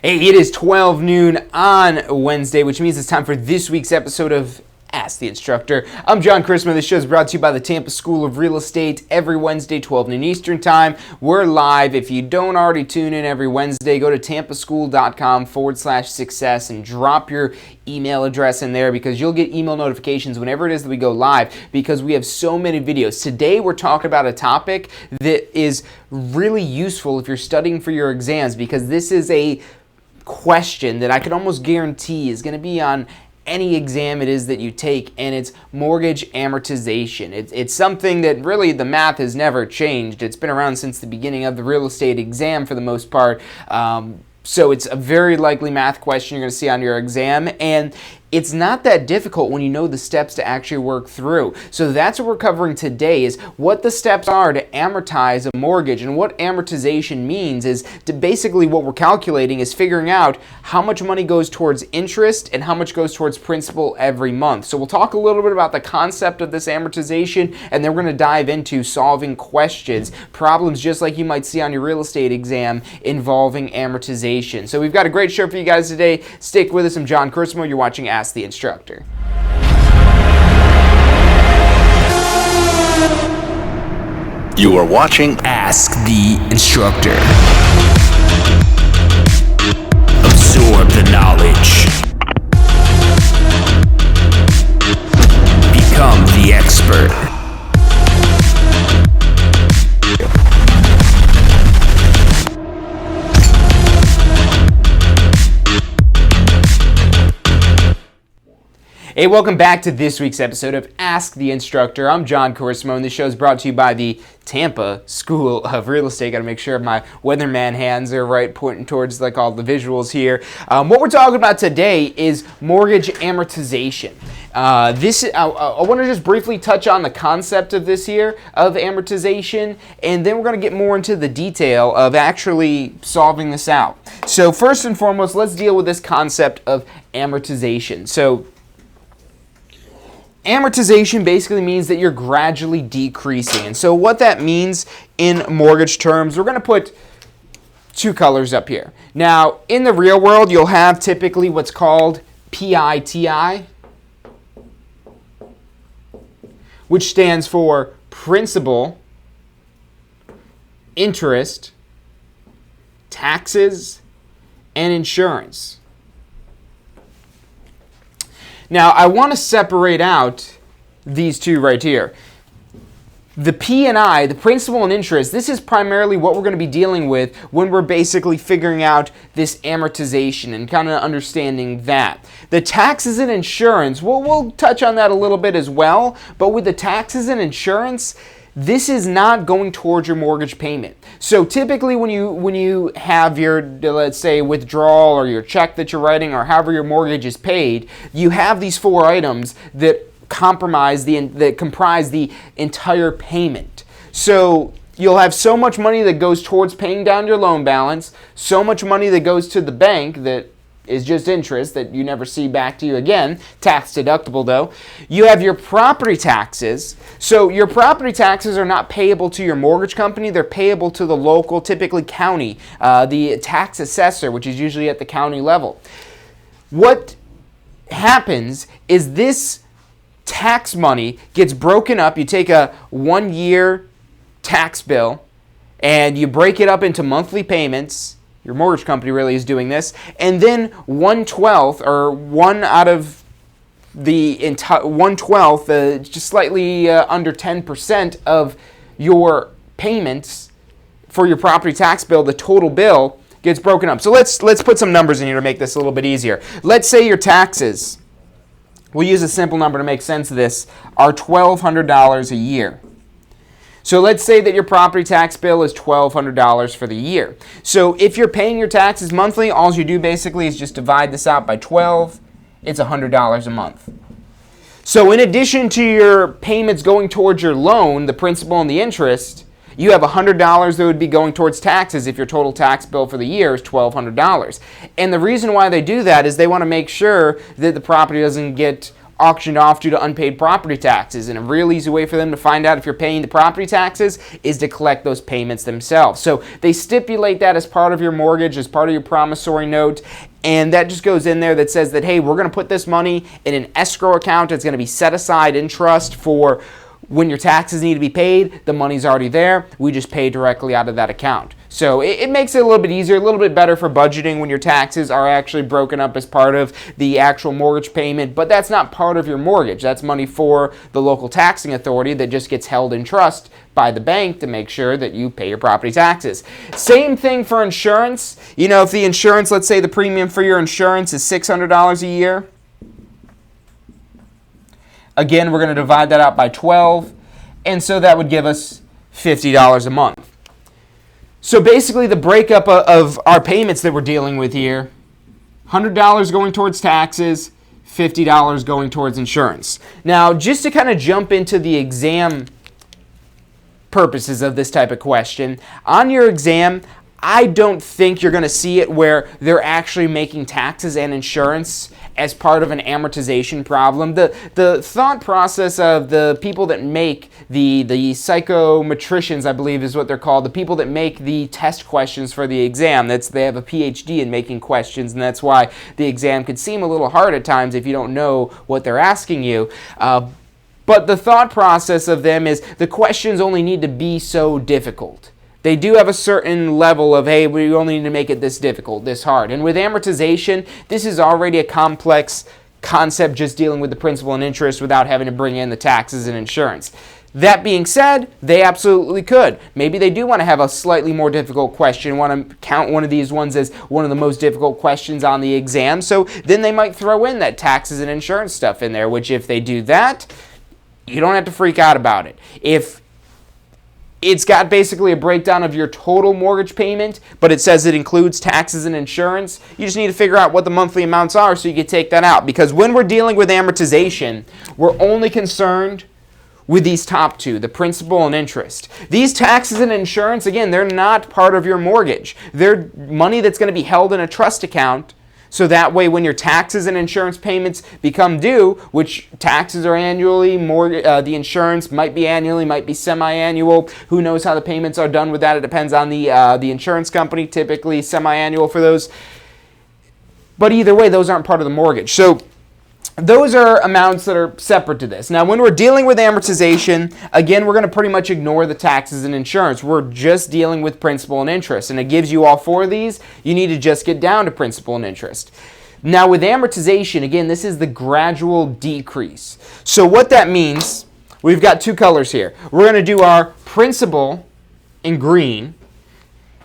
Hey, it is 12 noon on Wednesday, which means it's time for this week's episode of Ask the Instructor. I'm John Christman. This show is brought to you by the Tampa School of Real Estate every Wednesday, 12 noon Eastern Time. We're live. If you don't already tune in every Wednesday, go to tampaschool.com/success and drop your email address in there because you'll get email notifications whenever it is that we go live because we have so many videos. Today, we're talking about a topic that is really useful if you're studying for your exams because this is a question that I could almost guarantee is going to be on any exam it is that you take, and it's mortgage amortization. It's something that really the math has never changed. It's been around since the beginning of the real estate exam for the most part. So it's a very likely math question you're going to see on your exam, and it's not that difficult when you know the steps to actually work through. So that's what we're covering today, is what the steps are to amortize a mortgage. And what amortization means is to basically what we're calculating is figuring out how much money goes towards interest and how much goes towards principal every month. So we'll talk a little bit about the concept of this amortization, and then we're going to dive into solving questions, problems just like you might see on your real estate exam involving amortization. So we've got a great show for you guys today. Stick with us. I'm John Christman. You're watching Ask the Instructor. You are watching Ask the Instructor. Absorb the knowledge. Become the expert. Hey, welcome back to this week's episode of Ask the Instructor. I'm John Corsimone. This show is brought to you by the Tampa School of Real Estate. Got to make sure my weatherman hands are right, pointing towards like all the visuals here. What we're talking about today is mortgage amortization. I want to just briefly touch on the concept of this here, of amortization, and then we're going to get more into the detail of actually solving this out. So first and foremost, let's deal with this concept of amortization. So amortization basically means that you're gradually decreasing. And so what that means in mortgage terms, we're going to put two colors up here. Now, in the real world, you'll have typically what's called PITI, which stands for principal, interest, taxes, and insurance. Now, I want to separate out these two right here. The P&I, the principal and interest, this is primarily what we're going to be dealing with when we're basically figuring out this amortization and kind of understanding that. The taxes and insurance, we'll touch on that a little bit as well, but with the taxes and insurance, this is not going towards your mortgage payment. So typically when you have your, let's say, withdrawal or your check that you're writing or however your mortgage is paid, you have these four items that comprise the entire payment. So you'll have so much money that goes towards paying down your loan balance, so much money that goes to the bank that is just interest that you never see back to you again, tax deductible though. You have your property taxes. So your property taxes are not payable to your mortgage company, they're payable to the local, typically county, the tax assessor, which is usually at the county level. What happens is this tax money gets broken up. You take a 1-year tax bill and you break it up into monthly payments. Your mortgage company really is doing this. And then 1/12 or 1 out of the entire 1/12, just slightly under 10% of your payments for your property tax bill, the total bill gets broken up. So let's put some numbers in here to make this a little bit easier. Let's say your taxes, we'll use a simple number to make sense of this, are $1,200 a year. So let's say that your property tax bill is $1,200 for the year. So if you're paying your taxes monthly, all you do basically is just divide this out by 12. It's $100 a month. So in addition to your payments going towards your loan, the principal and the interest, you have $100 that would be going towards taxes if your total tax bill for the year is $1,200. And the reason why they do that is they want to make sure that the property doesn't get auctioned off due to unpaid property taxes. And a real easy way for them to find out if you're paying the property taxes is to collect those payments themselves. So they stipulate that as part of your mortgage, as part of your promissory note. And that just goes in there that says that, hey, we're going to put this money in an escrow account. It's going to be set aside in trust for when your taxes need to be paid. The money's already there. We just pay directly out of that account. So it makes it a little bit easier, a little bit better for budgeting when your taxes are actually broken up as part of the actual mortgage payment. But that's not part of your mortgage. That's money for the local taxing authority that just gets held in trust by the bank to make sure that you pay your property taxes. Same thing for insurance. You know, if the insurance, let's say the premium for your insurance is $600 a year. Again, we're going to divide that out by 12. And so that would give us $50 a month. So basically the breakup of our payments that we're dealing with here, $100 going towards taxes, $50 going towards insurance. Now, just to kind of jump into the exam purposes of this type of question, on your exam, I don't think you're going to see it where they're actually making taxes and insurance as part of an amortization problem. The thought process of the people that make the psychometricians, I believe is what they're called, the people that make the test questions for the exam, they have a PhD in making questions, and that's why the exam could seem a little hard at times if you don't know what they're asking you. But the thought process of them is the questions only need to be so difficult. They do have a certain level of, hey, we only need to make it this difficult, this hard. And with amortization, this is already a complex concept just dealing with the principal and interest without having to bring in the taxes and insurance. That being said, they absolutely could. Maybe they do want to have a slightly more difficult question, want to count one of these ones as one of the most difficult questions on the exam. So then they might throw in that taxes and insurance stuff in there, which if they do that, you don't have to freak out about it. If it's got basically a breakdown of your total mortgage payment, but it says it includes taxes and insurance, you just need to figure out what the monthly amounts are so you can take that out. Because when we're dealing with amortization, we're only concerned with these top two, the principal and interest. These taxes and insurance, again, they're not part of your mortgage. They're money that's going to be held in a trust account. So that way, when your taxes and insurance payments become due, which taxes are annually, the insurance might be annually, might be semi-annual. Who knows how the payments are done with that? It depends on the insurance company, typically semi-annual for those. But either way, those aren't part of the mortgage. So those are amounts that are separate to this. Now, when we're dealing with amortization, again, we're going to pretty much ignore the taxes and insurance. We're just dealing with principal and interest. And it gives you all four of these. You need to just get down to principal and interest. Now, with amortization, again, this is the gradual decrease. So what that means, we've got two colors here. We're going to do our principal in green.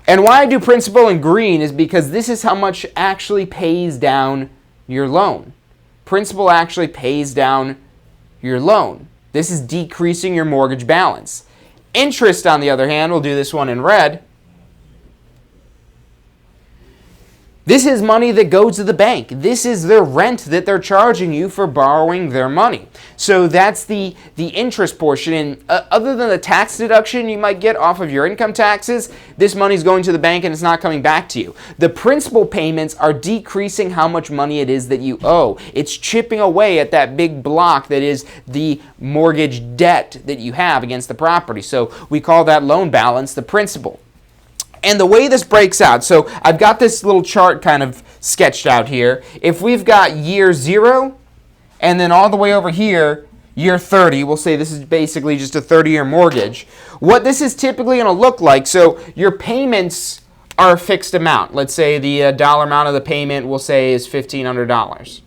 And why I do principal in green is because this is how much actually pays down your loan. Principal actually pays down your loan. This is decreasing your mortgage balance. Interest, on the other hand, we'll do this one in red. This is money that goes to the bank. This is their rent that they're charging you for borrowing their money. So that's the interest portion. And other than the tax deduction you might get off of your income taxes, this money is going to the bank and it's not coming back to you. The principal payments are decreasing how much money it is that you owe. It's chipping away at that big block that is the mortgage debt that you have against the property. So we call that loan balance the principal. And the way this breaks out, so I've got this little chart kind of sketched out here. If we've got year 0, and then all the way over here, year 30, we'll say this is basically just a 30-year mortgage. What this is typically going to look like, so your payments are a fixed amount. Let's say the dollar amount of the payment, we'll say, is $1,500.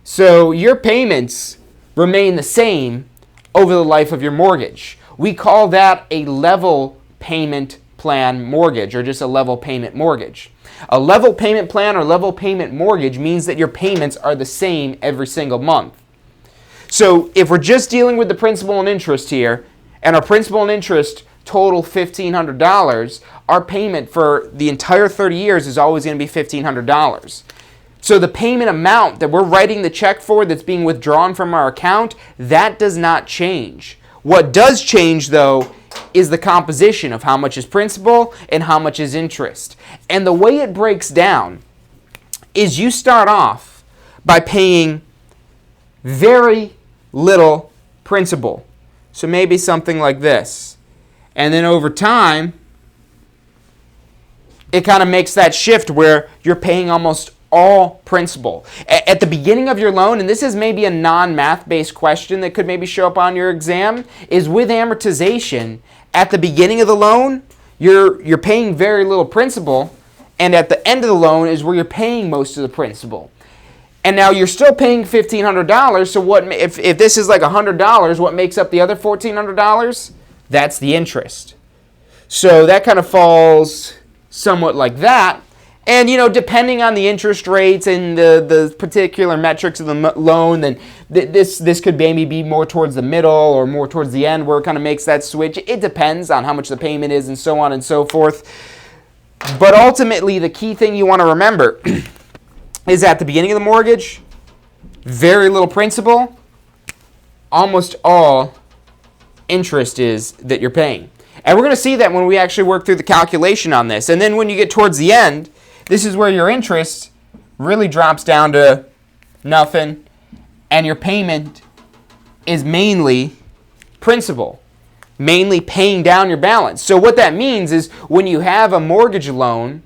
So your payments remain the same over the life of your mortgage. We call that a level payment plan mortgage, or just a level payment mortgage. A level payment plan or level payment mortgage means that your payments are the same every single month. So if we're just dealing with the principal and interest here, and our principal and interest total $1,500, our payment for the entire 30 years is always going to be $1,500. So the payment amount that we're writing the check for that's being withdrawn from our account, that does not change. What does change, though, is the composition of how much is principal and how much is interest. And the way it breaks down is you start off by paying very little principal. So maybe something like this. And then over time, it kind of makes that shift where you're paying almost all principal. At the beginning of your loan, and this is maybe a non-math based question that could maybe show up on your exam, is with amortization, at the beginning of the loan, you're paying very little principal, and at the end of the loan is where you're paying most of the principal. And now you're still paying $1,500, so what if this is like $100, what makes up the other $1,400? That's the interest. So that kind of falls somewhat like that. And, depending on the interest rates and the particular metrics of the loan, then this could maybe be more towards the middle or more towards the end where it kind of makes that switch. It depends on how much the payment is and so on and so forth. But ultimately, the key thing you want to remember is at the beginning of the mortgage, very little principal, almost all interest is that you're paying. And we're going to see that when we actually work through the calculation on this. And then when you get towards the end, this is where your interest really drops down to nothing, and your payment is mainly principal, mainly paying down your balance. So what that means is when you have a mortgage loan,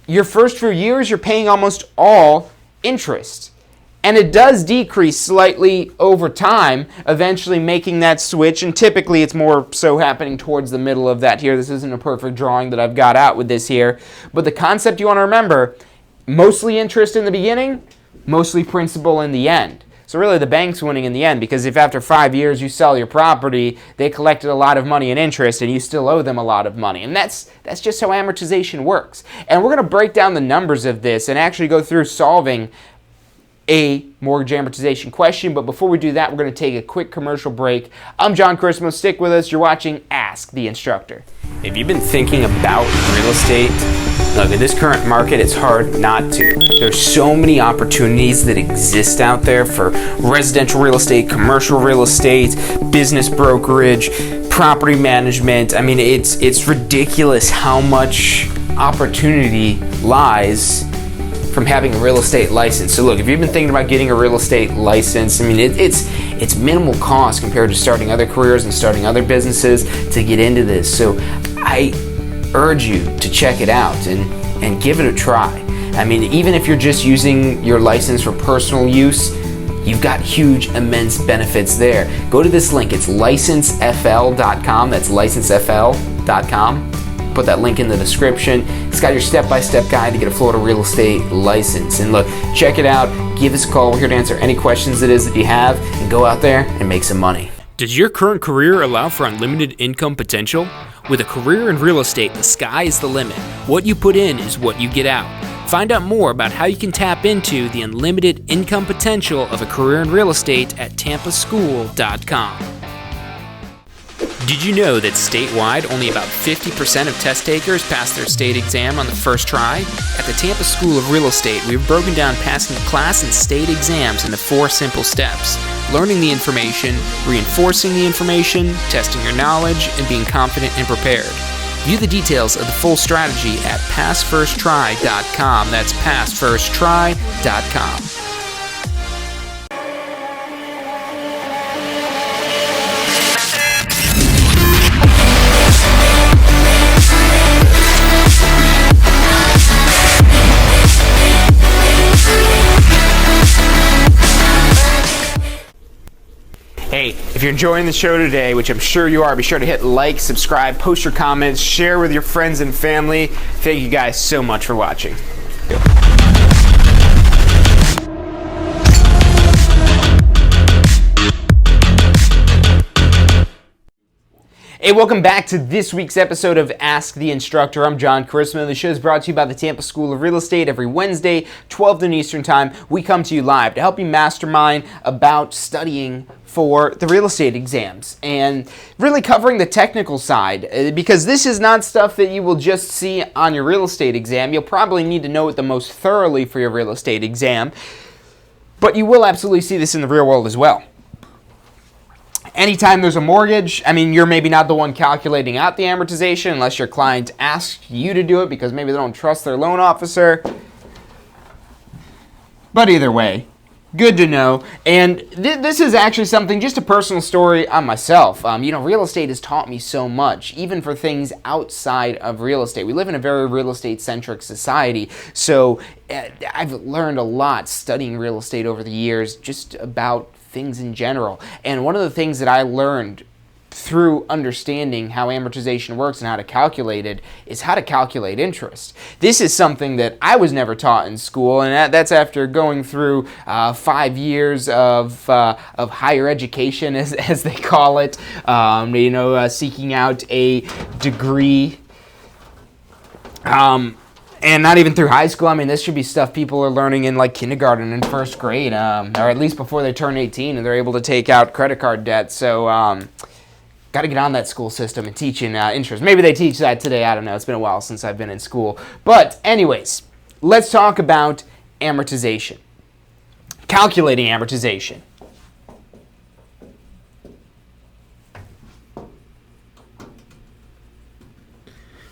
your first few years, you're paying almost all interest. And it does decrease slightly over time, eventually making that switch. And typically it's more so happening towards the middle of that here. This isn't a perfect drawing that I've got out with this here. But the concept you want to remember, mostly interest in the beginning, mostly principal in the end. So really the bank's winning in the end, because if after 5 years you sell your property, they collected a lot of money in interest and you still owe them a lot of money. And that's just how amortization works. And we're going to break down the numbers of this and actually go through solving a mortgage amortization question. But before we do that, we're going to take a quick commercial break. I'm John Christmas. Stick with us. You're watching Ask the Instructor. If you've been thinking about real estate, look, in this current market, it's hard not to. There's so many opportunities that exist out there for residential real estate, commercial real estate, business brokerage, property management. I mean, it's ridiculous how much opportunity lies from having a real estate license. So look, if you've been thinking about getting a real estate license, I mean, it's minimal cost compared to starting other careers and starting other businesses to get into this. So I urge you to check it out and give it a try. I mean, even if you're just using your license for personal use, you've got huge, immense benefits there. Go to this link. It's licensefl.com. That's licensefl.com. Put that link in the description. It's got your step-by-step guide to get a Florida real estate license. And look, check it out. Give us a call. We're here to answer any questions it is that you have, and go out there and make some money. Does your current career allow for unlimited income potential? With a career in real estate, the sky is the limit. What you put in is what you get out. Find out more about how you can tap into the unlimited income potential of a career in real estate at tampaschool.com. Did you know that statewide only about 50% of test takers pass their state exam on the first try? At the Tampa School of Real Estate, we've broken down passing class and state exams into 4 simple steps: learning the information, reinforcing the information, testing your knowledge, and being confident and prepared. View the details of the full strategy at passfirsttry.com. That's passfirsttry.com. Hey, if you're enjoying the show today, which I'm sure you are, be sure to hit like, subscribe, post your comments, share with your friends and family. Thank you guys so much for watching. Hey, welcome back to this week's episode of Ask the Instructor. I'm John Christmas. The show is brought to you by the Tampa School of Real Estate. Every Wednesday, 12 noon Eastern Time, we come to you live to help you mastermind about studying for the real estate exams and really covering the technical side, because this is not stuff that you will just see on your real estate exam. You'll probably need to know it the most thoroughly for your real estate exam, but you will absolutely see this in the real world as well. Anytime there's a mortgage, I mean, you're maybe not the one calculating out the amortization unless your client asks you to do it because maybe they don't trust their loan officer. But either way, Good to know. And this is actually something, just a personal story on myself. Real estate has taught me so much, even for things outside of real estate. We live in a very real estate-centric society, so I've learned a lot studying real estate over the years, just about things in general. And one of the things that I learned through understanding how amortization works and how to calculate it is how to calculate interest. This is something that I was never taught in school, and that's after going through 5 years of higher education, as they call it, seeking out a degree. And not even through high school. I mean, this should be stuff people are learning in like kindergarten and first grade, or at least before they turn 18 and they're able to take out credit card debt. So, got to get on that school system and teaching interest. Maybe they teach that today. I don't know. It's been a while since I've been in school. But anyways, let's talk about amortization. Calculating amortization.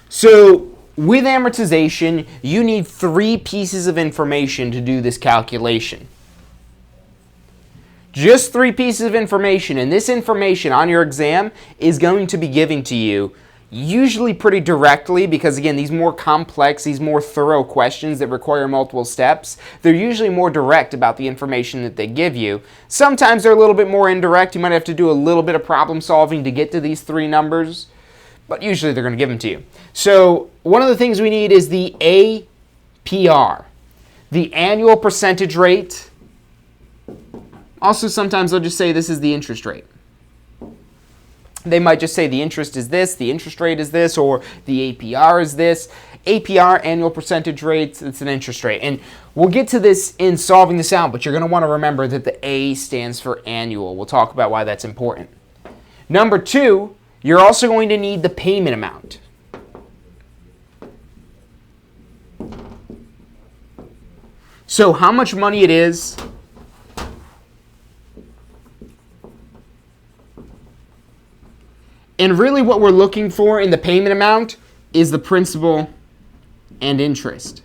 So with amortization, you need 3 pieces of information to do this calculation. Just 3 pieces of information, and this information on your exam is going to be given to you usually pretty directly, because again, these more complex, these more thorough questions that require multiple steps, they're usually more direct about the information that they give you. Sometimes they're a little bit more indirect. You might have to do a little bit of problem solving to get to these 3 numbers, but usually they're going to give them to you. So one of the things we need is the APR, the annual percentage rate. Also, sometimes they'll just say this is the interest rate. They might just say the interest is this, the interest rate is this, or the APR is this. APR, annual percentage rate, it's an interest rate. And we'll get to this in solving this out, but you're going to want to remember that the A stands for annual. We'll talk about why that's important. Number 2, you're also going to need the payment amount. So how much money it is, and really what we're looking for in the payment amount is the principal and interest.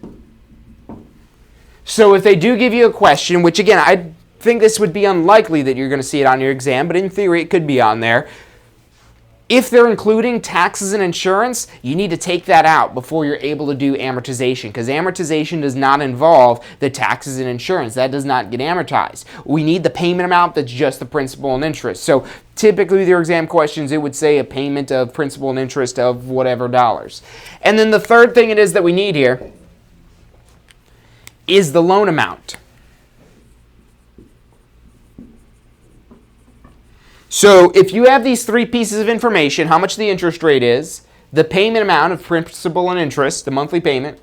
So if they do give you a question, which again, I think this would be unlikely that you're going to see it on your exam, but in theory it could be on there. If they're including taxes and insurance, you need to take that out before you're able to do amortization, because amortization does not involve the taxes and insurance. That does not get amortized. We need the payment amount that's just the principal and interest. So typically with your exam questions, it would say a payment of principal and interest of whatever dollars. And then the third thing it is that we need here is the loan amount. So if you have these 3 pieces of information, how much the interest rate is, the payment amount of principal and interest, the monthly payment,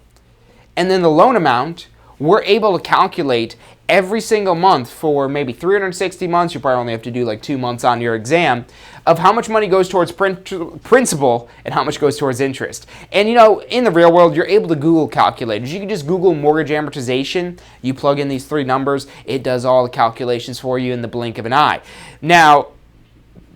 and then the loan amount, we're able to calculate every single month for maybe 360 months, you probably only have to do like 2 months on your exam, of how much money goes towards principal and how much goes towards interest. And in the real world, you're able to Google calculators. You can just Google mortgage amortization, you plug in these 3 numbers, it does all the calculations for you in the blink of an eye. Now,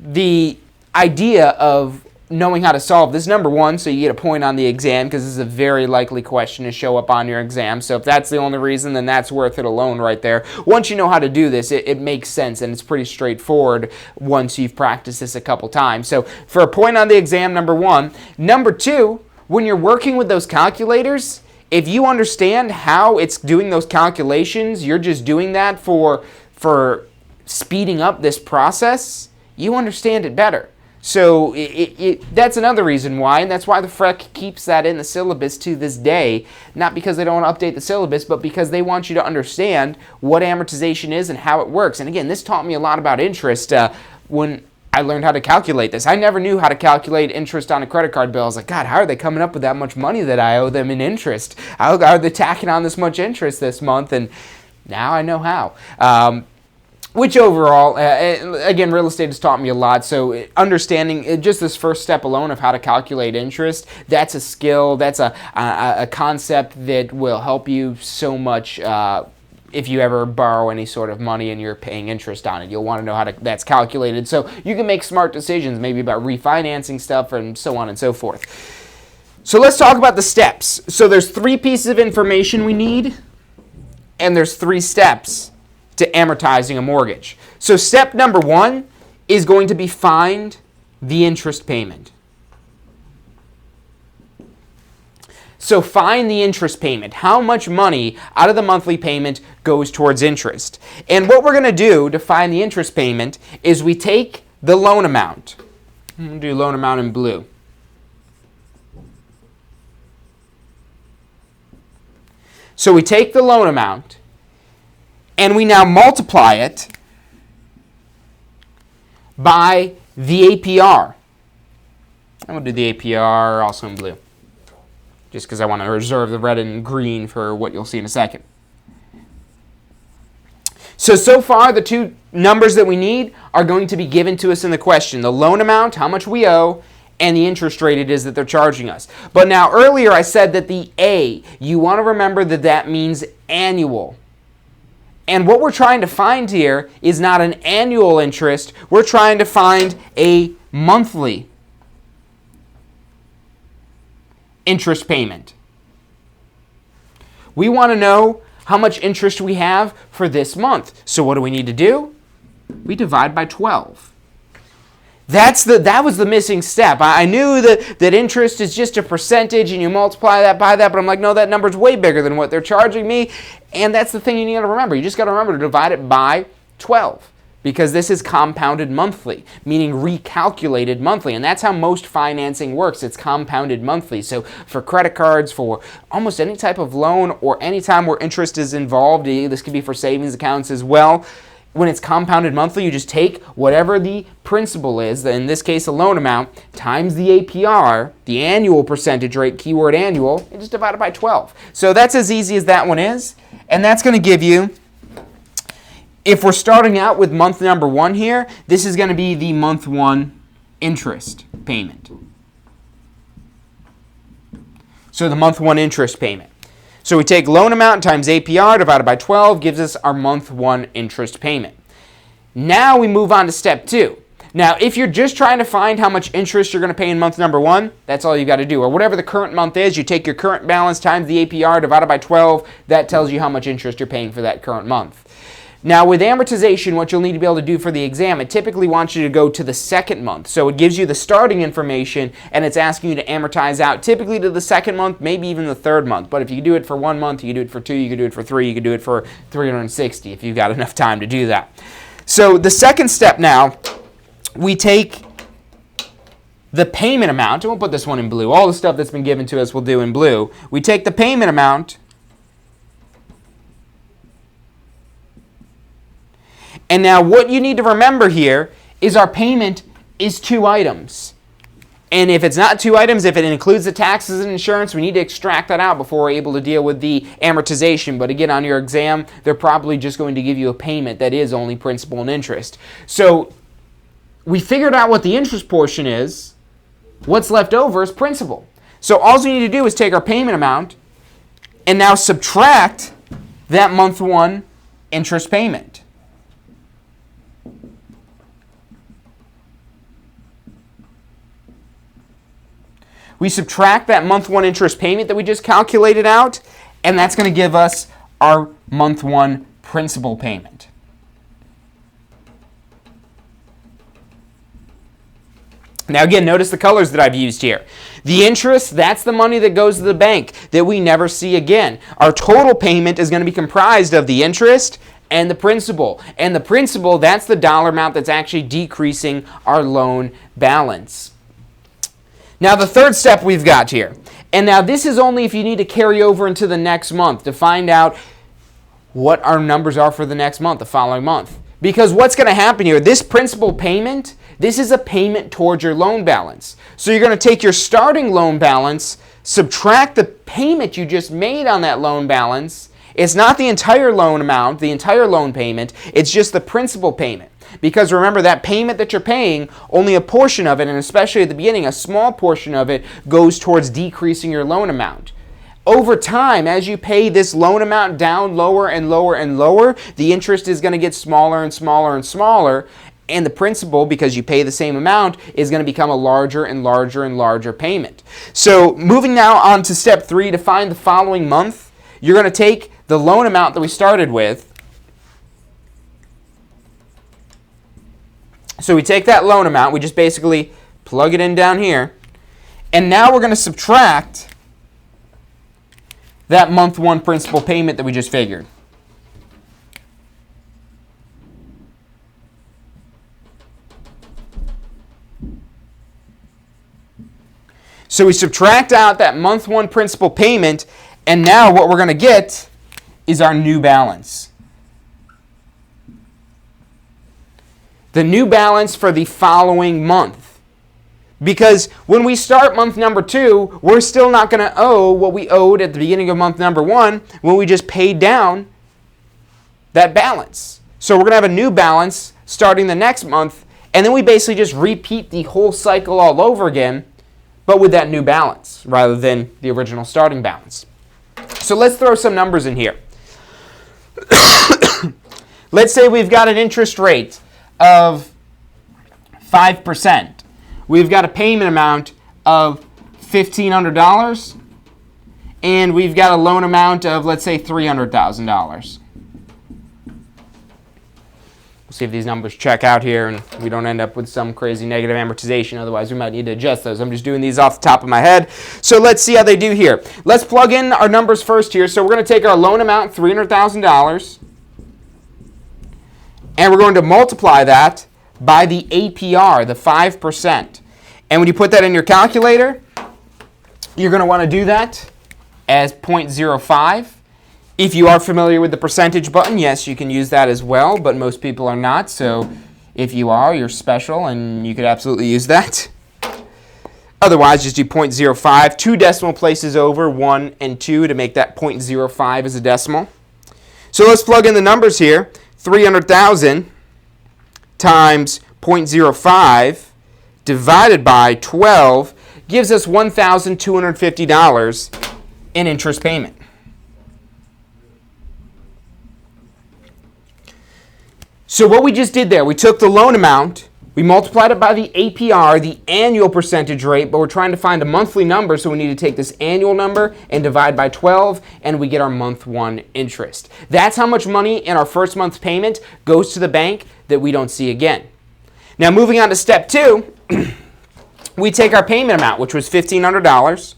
the idea of knowing how to solve this, number 1, so you get a point on the exam, because this is a very likely question to show up on your exam. So if that's the only reason, then that's worth it alone right there. Once you know how to do this, it makes sense, and it's pretty straightforward once you've practiced this a couple times. So for a point on the exam, number 1. Number 2, when you're working with those calculators, if you understand how it's doing those calculations, you're just doing that for speeding up this process, you understand it better. So that's another reason why, and that's why the FREC keeps that in the syllabus to this day, not because they don't want to update the syllabus, but because they want you to understand what amortization is and how it works. And again, this taught me a lot about interest when I learned how to calculate this. I never knew how to calculate interest on a credit card bill. I was like, God, how are they coming up with that much money that I owe them in interest? How are they tacking on this much interest this month? And now I know how. Which overall, again, real estate has taught me a lot. So understanding just this first step alone of how to calculate interest, that's a skill, that's a concept that will help you so much if you ever borrow any sort of money and you're paying interest on it. You'll want to know how that's calculated so you can make smart decisions, maybe about refinancing stuff and so on and so forth. So let's talk about the steps. So there's 3 pieces of information we need, and there's 3 steps to amortizing a mortgage. So step number 1 is going to be find the interest payment. So find the interest payment. How much money out of the monthly payment goes towards interest? And what we're going to do to find the interest payment is we take the loan amount. I'm going to do loan amount in blue. So we take the loan amount and we now multiply it by the APR. I'm going to do the APR also in blue, just because I want to reserve the red and green for what you'll see in a second. So far, the two numbers that we need are going to be given to us in the question. The loan amount, how much we owe, and the interest rate it is that they're charging us. But now, earlier I said that the A, you want to remember that that means annual. And what we're trying to find here is not an annual interest. We're trying to find a monthly interest payment. We want to know how much interest we have for this month. So what do we need to do? We divide by 12. That was the missing step. I knew that interest is just a percentage and you multiply that by that, but I'm like, no, that number's way bigger than what they're charging me. And that's the thing you need to remember. You just got to remember to divide it by 12. Because this is compounded monthly, meaning recalculated monthly. And that's how most financing works. It's compounded monthly. So for credit cards, for almost any type of loan, or any time where interest is involved, this could be for savings accounts as well. When it's compounded monthly, you just take whatever the principal is, in this case a loan amount, times the APR, the annual percentage rate, keyword annual, and just divide it by 12. So that's as easy as that one is. And that's going to give you, if we're starting out with month number 1 here, this is going to be the month 1 interest payment. So the month 1 interest payment. So we take loan amount times APR divided by 12 gives us our month 1 interest payment. Now we move on to step 2. Now, if you're just trying to find how much interest you're going to pay in month number 1, that's all you got to do. Or whatever the current month is, you take your current balance times the APR divided by 12. That tells you how much interest you're paying for that current month. Now, with amortization, what you'll need to be able to do for the exam, it typically wants you to go to the second month. So it gives you the starting information, and it's asking you to amortize out typically to the second month, maybe even the third month. But if you do it for 1 month, you can do it for 2, you can do it for 3, you can do it for 360 if you've got enough time to do that. So the second step now, we take the payment amount, and we'll put this one in blue. All the stuff that's been given to us we'll do in blue. We take the payment amount, and now what you need to remember here is our payment is 2 items. And if it's not 2 items, if it includes the taxes and insurance, we need to extract that out before we're able to deal with the amortization. But again, on your exam, they're probably just going to give you a payment that is only principal and interest. So we figured out what the interest portion is. What's left over is principal. So all we need to do is take our payment amount and now subtract that month 1 interest payment. We subtract that month 1 interest payment that we just calculated out, and that's going to give us our month 1 principal payment. Now again, notice the colors that I've used here. The interest, that's the money that goes to the bank that we never see again. Our total payment is going to be comprised of the interest and the principal. And the principal, that's the dollar amount that's actually decreasing our loan balance. Now the third step we've got here, and now this is only if you need to carry over into the next month to find out what our numbers are for the next month, the following month. Because what's going to happen here, this principal payment, this is a payment towards your loan balance. So you're going to take your starting loan balance, subtract the payment you just made on that loan balance. It's not the entire loan amount, the entire loan payment, it's just the principal payment. Because remember, that payment that you're paying, only a portion of it, and especially at the beginning, a small portion of it, goes towards decreasing your loan amount. Over time, as you pay this loan amount down lower and lower and lower, the interest is going to get smaller and smaller and smaller, and the principal, because you pay the same amount, is going to become a larger and larger and larger payment. So moving now on to step 3, to find the following month, you're going to take the loan amount that we started with, So we take that loan amount, we just basically plug it in down here, and now we're going to subtract that month one principal payment that we just figured. So we subtract out that month one principal payment, and now what we're going to get is our new balance. The new balance for the following month. Because when we start month number 2, we're still not going to owe what we owed at the beginning of month number 1 when we just paid down that balance. So we're going to have a new balance starting the next month, and then we basically just repeat the whole cycle all over again, but with that new balance rather than the original starting balance. So let's throw some numbers in here. Let's say we've got an interest rate of 5%. We've got a payment amount of $1,500, and we've got a loan amount of, let's say, $300,000. We'll see if these numbers check out here and we don't end up with some crazy negative amortization. Otherwise, we might need to adjust those. I'm just doing these off the top of my head. So let's see how they do here. Let's plug in our numbers first here. So we're going to take our loan amount, $300,000, and we're going to multiply that by the APR, the 5%. And when you put that in your calculator, you're going to want to do that as 0.05. If you are familiar with the percentage button, yes, you can use that as well, but most people are not. So if you are, you're special, and you could absolutely use that. Otherwise, just do 0.05, 2 decimal places over, 1 and 2, to make that 0.05 as a decimal. So let's plug in the numbers here. 300,000 times 0.05 divided by 12 gives us $1,250 in interest payment. So what we just did there, we took the loan amount, we multiplied it by the APR, the annual percentage rate, but we're trying to find a monthly number, so we need to take this annual number and divide by 12, and we get our month one interest. That's how much money in our first month's payment goes to the bank that we don't see again. Now moving on to step 2, we take our payment amount, which was $1,500,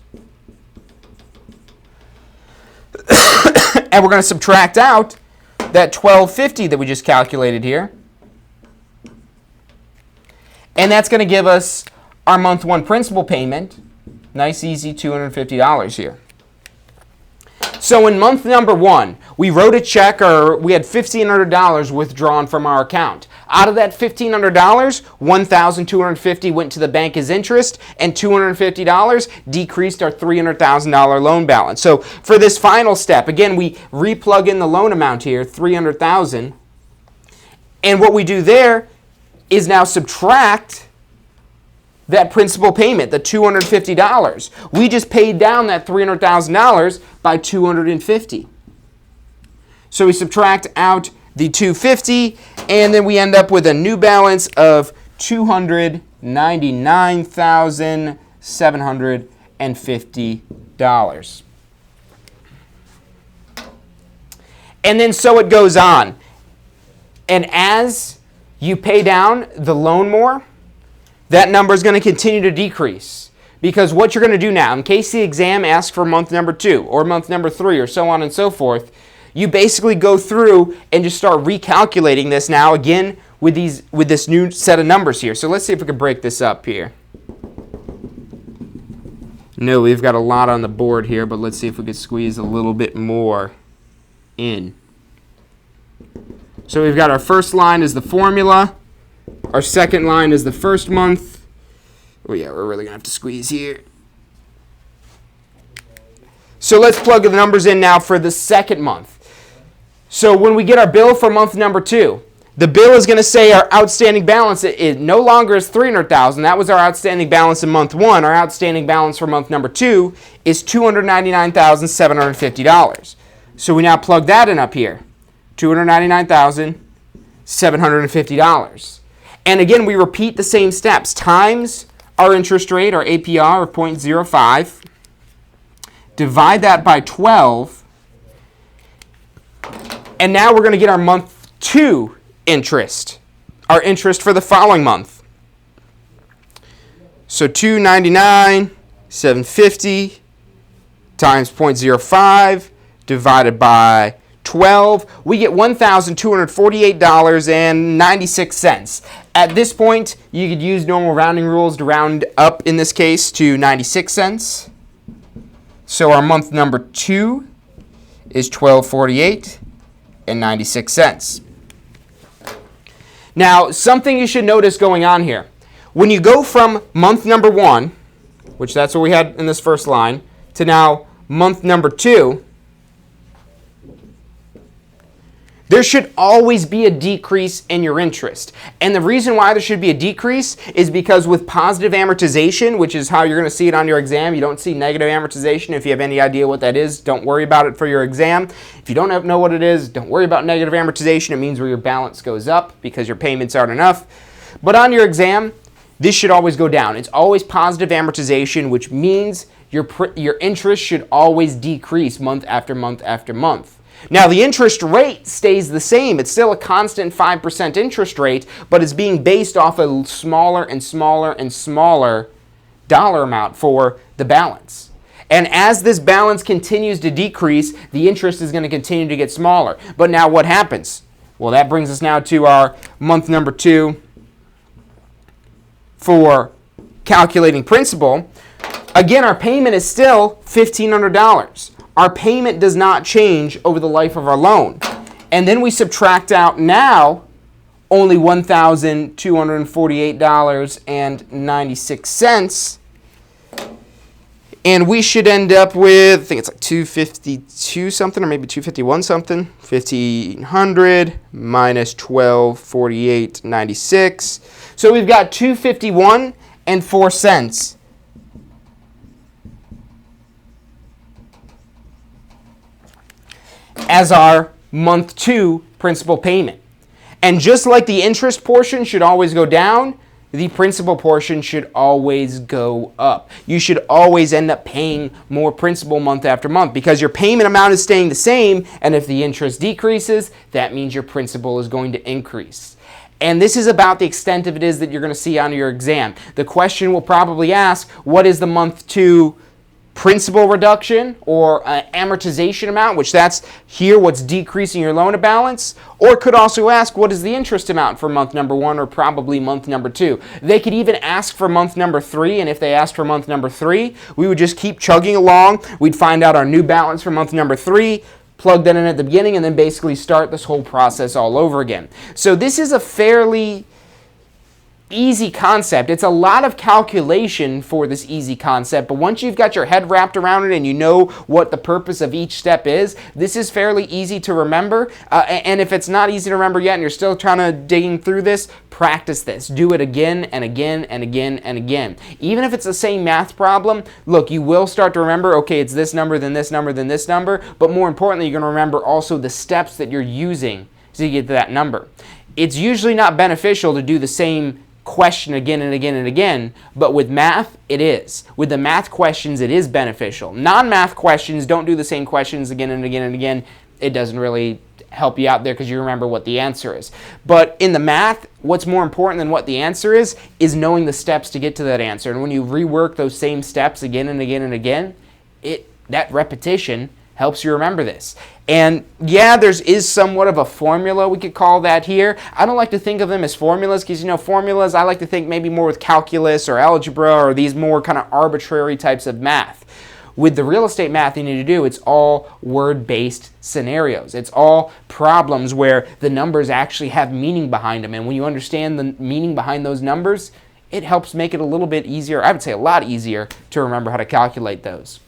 and we're going to subtract out that $1,250 that we just calculated here. And that's going to give us our month one principal payment. Nice, easy $250 here. So in month number 1, we wrote a check, or we had $1,500 withdrawn from our account. Out of that $1,500, $1,250 went to the bank as interest, and $250 decreased our $300,000 loan balance. So for this final step, again, we replug in the loan amount here, $300,000. And what we do there is now subtract that principal payment, the $250. We just paid down that $300,000 by $250. So we subtract out the $250, and then we end up with a new balance of $299,750. And then so it goes on. And as you pay down the loan more, that number is going to continue to decrease. Because what you're going to do now, in case the exam asks for month number 2 or month number 3 or so on and so forth, you basically go through and just start recalculating this now again with this new set of numbers here. So let's see if we can break this up here. No, we've got a lot on the board here, but let's see if we could squeeze a little bit more in. So we've got our first line is the formula. Our second line is the first month. Oh yeah, we're really going to have to squeeze here. So let's plug the numbers in now for the second month. So when we get our bill for month number 2, the bill is going to say our outstanding balance it no longer is $300,000. That was our outstanding balance in month 1. Our outstanding balance for month number 2 is $299,750. So we now plug that in up here. $299,750. And again, we repeat the same steps. Times our interest rate, our APR of 0.05. Divide that by 12. And now we're going to get our month 2 interest. our interest for the following month. So $299,750 times 0.05 divided by 12, we get $1,248.96. At this point, you could use normal rounding rules to round up, in this case, to 96 cents. So our month number 2 is $12.48.96. Now, something you should notice going on here. When you go from month number 1, which that's what we had in this first line, to now month number 2, there should always be a decrease in your interest. And the reason why there should be a decrease is because with positive amortization, which is how you're going to see it on your exam, you don't see negative amortization. If you have any idea what that is, don't worry about it for your exam. If you don't know what it is, don't worry about negative amortization. It means where your balance goes up because your payments aren't enough. But on your exam, this should always go down. It's always positive amortization, which means your interest should always decrease month after month after month. Now, the interest rate stays the same. It's still a constant 5% interest rate, but it's being based off a smaller and smaller and smaller dollar amount for the balance. And as this balance continues to decrease, the interest is going to continue to get smaller. But now what happens? Well, that brings us now to our month number 2 for calculating principal. Again, our payment is still $1,500. Our payment does not change over the life of our loan. And then we subtract out now only $1,248.96. And we should end up with, I think it's like 252 something or maybe 251 something. 1,500 minus 1248.96. So we've got 251 and 4 cents. As our month 2 principal payment. And just like the interest portion should always go down, the principal portion should always go up. You should always end up paying more principal month after month because your payment amount is staying the same, and if the interest decreases, that means your principal is going to increase. And this is about the extent of it is that you're going to see on your exam. The question will probably ask, what is the month 2 principal reduction or amortization amount, which that's here what's decreasing your loan balance, or it could also ask what is the interest amount for month number 1 or probably month number 2. They could even ask for month number 3, and if they asked for month number 3, we would just keep chugging along. We'd find out our new balance for month number 3, plug that in at the beginning, and then basically start this whole process all over again. So this is a fairly easy concept. It's a lot of calculation for this easy concept, but once you've got your head wrapped around it and you know what the purpose of each step is, this is fairly easy to remember. And if it's not easy to remember yet and you're still trying to digging through this, practice this. Do it again and again and again and again. Even if it's the same math problem, look, you will start to remember, okay, it's this number, then this number, then this number, but more importantly, you're going to remember also the steps that you're using to get to that number. It's usually not beneficial to do the same question again and again and again, but with math, it is. With the math questions, it is beneficial. Non-math questions, don't do the same questions again and again and again. It doesn't really help you out there because you remember what the answer is. But in the math, what's more important than what the answer is knowing the steps to get to that answer. And when you rework those same steps again and again and again, that repetition helps you remember this. And yeah, there is somewhat of a formula, we could call that here. I don't like to think of them as formulas because, formulas, I like to think maybe more with calculus or algebra or these more kind of arbitrary types of math. With the real estate math you need to do, it's all word-based scenarios. It's all problems where the numbers actually have meaning behind them. And when you understand the meaning behind those numbers, it helps make it a little bit easier, I would say a lot easier, to remember how to calculate those.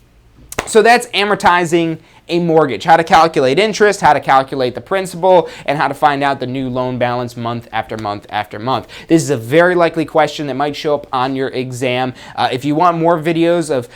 So that's amortizing a mortgage, how to calculate interest, how to calculate the principal, and how to find out the new loan balance month after month after month. This is a very likely question that might show up on your exam. If you want more videos of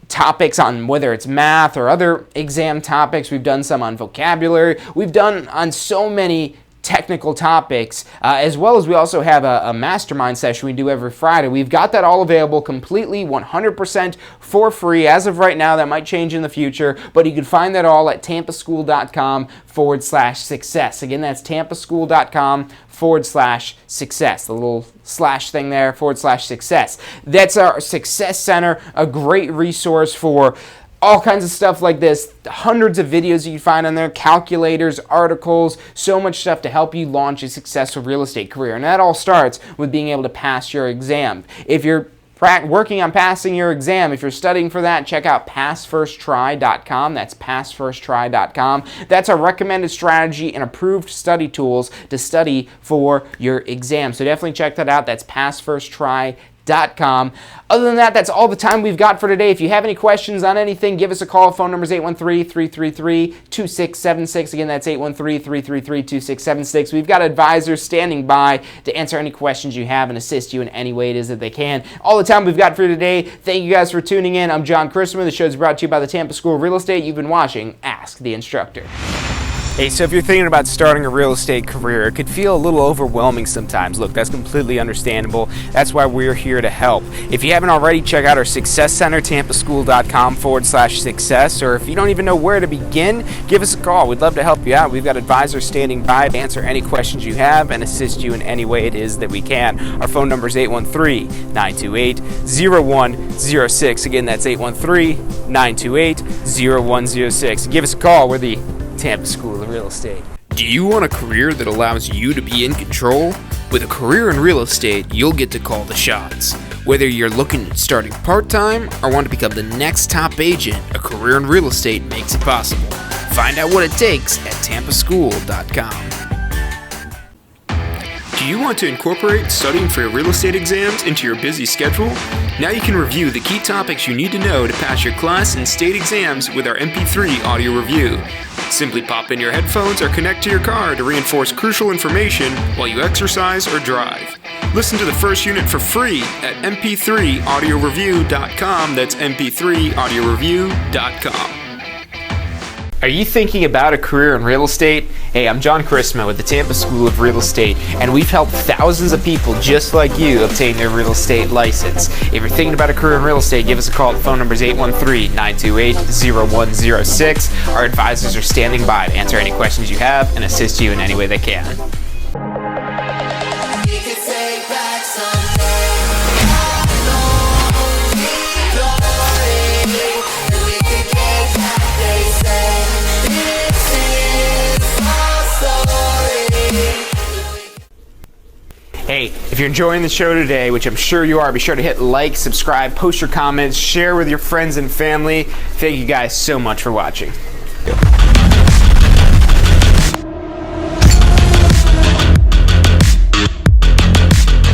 topics on whether it's math or other exam topics, we've done some on vocabulary. We've done on so many technical topics, as well as we also have a mastermind session we do every Friday. We've got that all available completely 100% for free as of right now. That might change in the future, but you can find that all at tampaschool.com/success. Again, that's tampaschool.com/success. The little slash thing there, /success. That's our Success Center, a great resource for all kinds of stuff like this, hundreds of videos you can find on there, calculators, articles, so much stuff to help you launch a successful real estate career. And that all starts with being able to pass your exam. If you're working on passing your exam, if you're studying for that, check out passfirsttry.com. That's passfirsttry.com. That's our recommended strategy and approved study tools to study for your exam. So definitely check that out. That's passfirsttry.com. Other than that, that's all the time we've got for today. If you have any questions on anything, give us a call. Phone number is 813-333-2676. Again, that's 813-333-2676. We've got advisors standing by to answer any questions you have and assist you in any way it is that they can. All the time we've got for today. Thank you guys for tuning in. I'm John Christopher. The show is brought to you by the Tampa School of Real Estate. You've been watching Ask the Instructor. Hey, so if you're thinking about starting a real estate career, it could feel a little overwhelming sometimes. Look, that's completely understandable. That's why we're here to help. If you haven't already, check out our Success Center, tampaschool.com/success, or if you don't even know where to begin, give us a call. We'd love to help you out. We've got advisors standing by to answer any questions you have and assist you in any way it is that we can. Our phone number is 813-928-0106. Again, that's 813-928-0106. Give us a call. We're the Tampa School of Real Estate. Do you want a career that allows you to be in control? With a career in real estate, you'll get to call the shots. Whether you're looking at starting part-time or want to become the next top agent, a career in real estate makes it possible. Find out what it takes at tampaschool.com. Do you want to incorporate studying for your real estate exams into your busy schedule? Now you can review the key topics you need to know to pass your class and state exams with our MP3 audio review. Simply pop in your headphones or connect to your car to reinforce crucial information while you exercise or drive. Listen to the first unit for free at mp3audioreview.com. That's mp3audioreview.com. Are you thinking about a career in real estate? Hey, I'm John Christopher with the Tampa School of Real Estate, and we've helped thousands of people just like you obtain their real estate license. If you're thinking about a career in real estate, give us a call. The phone number is 813-928-0106. Our advisors are standing by to answer any questions you have and assist you in any way they can. Hey, if you're enjoying the show today, which I'm sure you are, be sure to hit like, subscribe, post your comments, share with your friends and family. Thank you guys so much for watching.